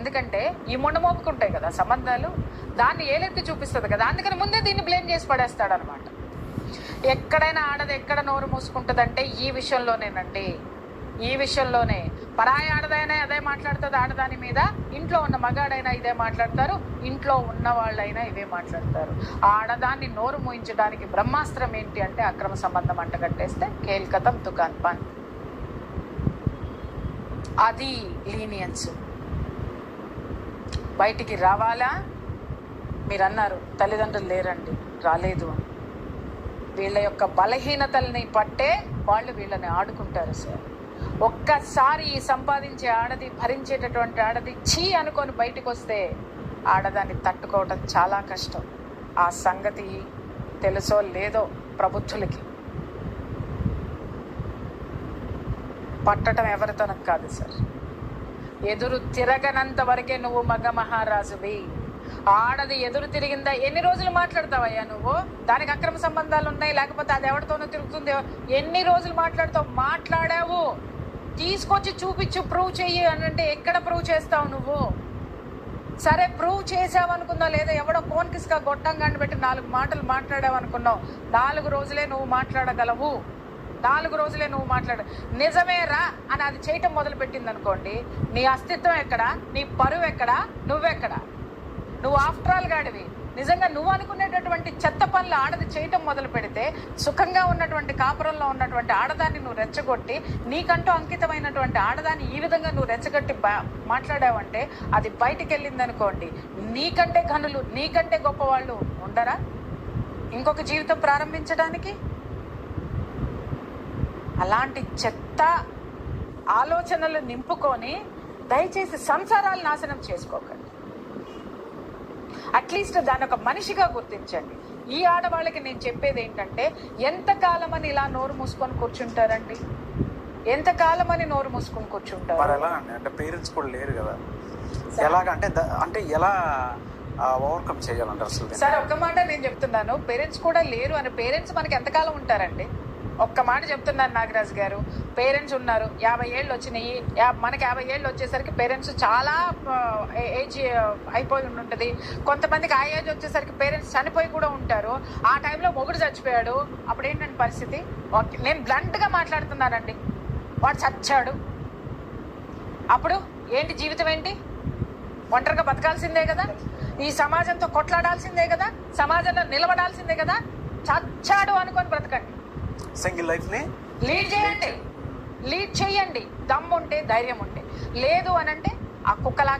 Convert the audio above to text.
ఎందుకంటే ఈ మొండమోపుకుంటాయి కదా సంబంధాలు, దాన్ని ఏలెత్తి చూపిస్తుంది కదా, అందుకని ముందే దీన్ని బ్లేమ్ చేసి పడేస్తాడు అనమాట. ఎక్కడైనా ఆడది ఎక్కడ నోరు మూసుకుంటుందంటే ఈ విషయంలోనేనండి, ఈ విషయంలోనే. పరాయి ఆడదైనా అదే మాట్లాడుతుంది ఆడదాని మీద, ఇంట్లో ఉన్న మగాడైనా ఇదే మాట్లాడతారు, ఇంట్లో ఉన్న వాళ్ళైనా ఇవే మాట్లాడతారు. ఆడదాన్ని నోరు మూయించడానికి బ్రహ్మాస్త్రం ఏంటి అంటే అక్రమ సంబంధం అంటగట్టేస్తే కేల్కతం దుకాన్ బంద్. అది లీనియన్స్. బయటికి రావాలా? మీరు అన్నారు తల్లిదండ్రులు లేరండి, రాలేదు అని. వీళ్ళ యొక్క బలహీనతల్ని పట్టే వాళ్ళు వీళ్ళని ఆడుకుంటారు సార్. ఒక్కసారి ఈ సంపాదించే ఆడది, భరించేటటువంటి ఆడది చీ అనుకొని బయటకు వస్తే ఆడదాన్ని తట్టుకోవటం చాలా కష్టం. ఆ సంగతి తెలుసో లేదో ప్రబుద్ధులకి. పట్టడం ఎవరితోనూ కాదు సార్. ఎదురు తిరగనంత వరకే నువ్వు మగ మహారాజువి. ఆడది ఎదురు తిరిగిందా ఎన్ని రోజులు మాట్లాడతావయ్యా నువ్వు? దానికి అక్రమ సంబంధాలు ఉన్నాయి, లేకపోతే అది ఎవరితోనో తిరుగుతుంది, ఎన్ని రోజులు మాట్లాడతావు? మాట్లాడావు, తీసుకొచ్చి చూపించు, ప్రూవ్ చెయ్యి అని అంటే ఎక్కడ ప్రూవ్ చేస్తావు నువ్వు? సరే ప్రూవ్ చేసావు అనుకుందాం, లేదా ఎవడో ఫోన్ కిస్కా గొట్టంగాన్ని పెట్టి 4 మాటలు మాట్లాడావు అనుకున్నావు, 4 రోజులే నువ్వు మాట్లాడగలవు, 4 రోజులే నువ్వు నిజమేరా అని అది చేయటం మొదలు పెట్టింది అనుకోండి, నీ అస్తిత్వం ఎక్కడా, నీ పరువు ఎక్కడా, నువ్వెక్కడా? నువ్వు ఆఫ్టర్ ఆల్ గాడివి. నిజంగా నువ్వు అనుకునేటటువంటి చెత్త పనులు ఆడది చేయటం మొదలు పెడితే, సుఖంగా ఉన్నటువంటి కాపురంలో ఉన్నటువంటి ఆడదాన్ని నువ్వు రెచ్చగొట్టి, నీకంటూ అంకితమైనటువంటి ఆడదాన్ని ఈ విధంగా నువ్వు రెచ్చగొట్టి మాట్లాడావంటే, అది బయటికి వెళ్ళింది అనుకోండి, నీకంటే ఘనులు, నీకంటే గొప్ప వాళ్ళు ఉండరా ఇంకొక జీవితం ప్రారంభించడానికి? అలాంటి చెత్త ఆలోచనలు నింపుకొని దయచేసి సంసారాలు నాశనం చేసుకోకండి. అట్లీస్ట్ దాని ఒక మనిషిగా గుర్తించండి. ఈ ఆడవాళ్ళకి నేను చెప్పేది ఏంటంటే, ఎంతకాలమని ఇలా నోరు మూసుకొని కూర్చుంటారండి? ఎంతకాలమని నోరు మూసుకొని కూర్చుంటారు? అంటే పేరెంట్స్ కూడా లేరు కదా, ఎలాగంటే ఎలా ఓవర్కమ్ చేయాలంటారు అసలు? సార్ ఒక్క మాట నేను చెప్తున్నాను, పేరెంట్స్ కూడా లేరు అని. పేరెంట్స్ మనకి ఎంతకాలం ఉంటారండి? ఒక్క మాట చెప్తున్నాను నాగరాజు గారు, పేరెంట్స్ ఉన్నారు, 50 ఏళ్ళు వచ్చినాయి, మనకి 50 ఏళ్ళు వచ్చేసరికి పేరెంట్స్ చాలా ఏజ్ అయిపోయి ఉంటుంది. కొంతమందికి ఆ ఏజ్ వచ్చేసరికి పేరెంట్స్ చనిపోయి కూడా ఉంటారు. ఆ టైంలో మొగుడు చచ్చిపోయాడు, అప్పుడు ఏంటంటే పరిస్థితి? నేను బ్లంట్గా మాట్లాడుతున్నానండి, వాడు చచ్చాడు, అప్పుడు ఏంటి జీవితం? ఏంటి? ఒంటరిగా బతకాల్సిందే కదా, ఈ సమాజంతో కొట్లాడాల్సిందే కదా, సమాజంలో నిలబడాల్సిందే కదా. చచ్చాడు అనుకొని బ్రతకండి, సింగిల్ లైఫ్ ని లీడ్ చేయండి. దమ్ముంటే, ధైర్యం ఉంటే. లేదు అనంటే ఆ కుక్కలా